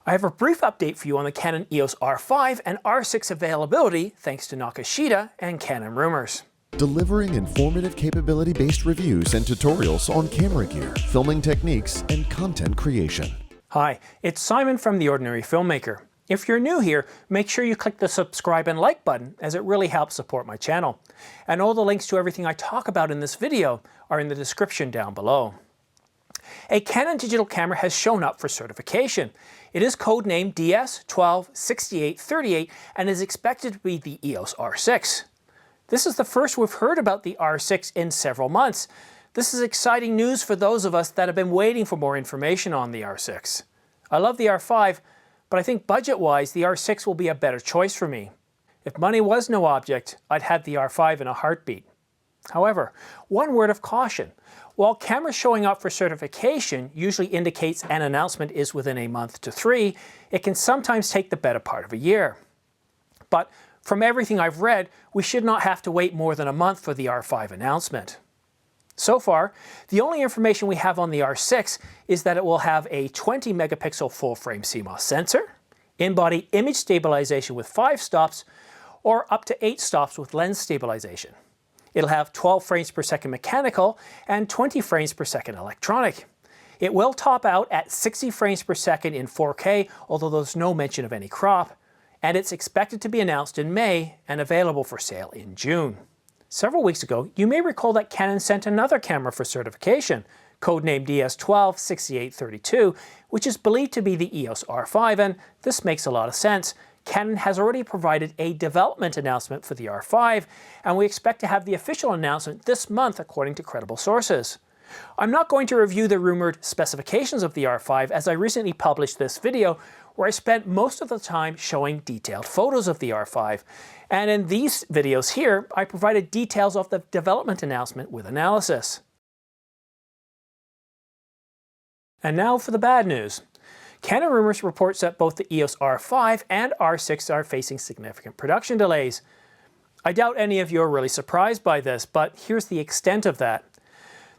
I have a brief update for you on the Canon EOS R5 and R6 availability thanks to Nakashita and Canon Rumors. Delivering informative capability-based reviews and tutorials on camera gear, filming techniques, and content creation. Hi, it's Simon from The Ordinary Filmmaker. If you're new here, make sure you click the subscribe and like button as it really helps support my channel. And all the links to everything I talk about in this video are in the description down below. A Canon digital camera has shown up for certification. It is codenamed DS126838 and is expected to be the EOS R6. This is the first we've heard about the R6 in several months. This is exciting news for those of us that have been waiting for more information on the R6. I love the R5, but I think budget-wise the R6 will be a better choice for me. If money was no object, I'd have the R5 in a heartbeat. However, one word of caution. While cameras showing up for certification usually indicates an announcement is within a month to 3, it can sometimes take the better part of a year. But from everything I've read, we should not have to wait more than a month for the R5 announcement. So far, the only information we have on the R6 is that it will have a 20 megapixel full-frame CMOS sensor, in-body image stabilization with 5 stops, or up to 8 stops with lens stabilization. It'll have 12 frames per second mechanical and 20 frames per second electronic. It will top out at 60 frames per second in 4K, although there's no mention of any crop, and it's expected to be announced in May and available for sale in June. Several weeks ago, you may recall that Canon sent another camera for certification, codenamed DS126832, which is believed to be the EOS R5, and this makes a lot of sense. Canon has already provided a development announcement for the R5, and we expect to have the official announcement this month according to credible sources. I'm not going to review the rumored specifications of the R5 as I recently published this video where I spent most of the time showing detailed photos of the R5. And in these videos here, I provided details of the development announcement with analysis. And now for the bad news. Canon Rumors reports that both the EOS R5 and R6 are facing significant production delays. I doubt any of you are really surprised by this, but here's the extent of that.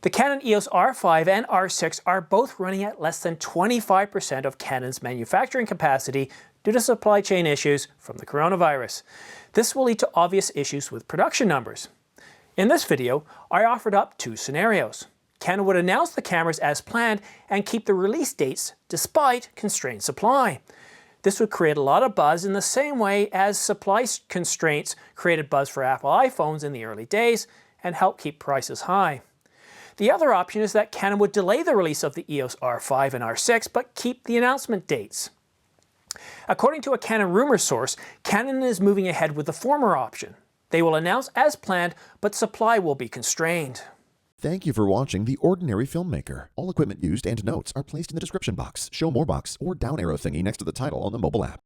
The Canon EOS R5 and R6 are both running at less than 25% of Canon's manufacturing capacity due to supply chain issues from the coronavirus. This will lead to obvious issues with production numbers. In this video, I offered up 2 scenarios. Canon would announce the cameras as planned and keep the release dates despite constrained supply. This would create a lot of buzz in the same way as supply constraints created buzz for Apple iPhones in the early days and helped keep prices high. The other option is that Canon would delay the release of the EOS R5 and R6 but keep the announcement dates. According to a Canon rumor source, Canon is moving ahead with the former option. They will announce as planned, but supply will be constrained. Thank you for watching The Ordinary Filmmaker. All equipment used and notes are placed in the description box, show more box, or down arrow thingy next to the title on the mobile app.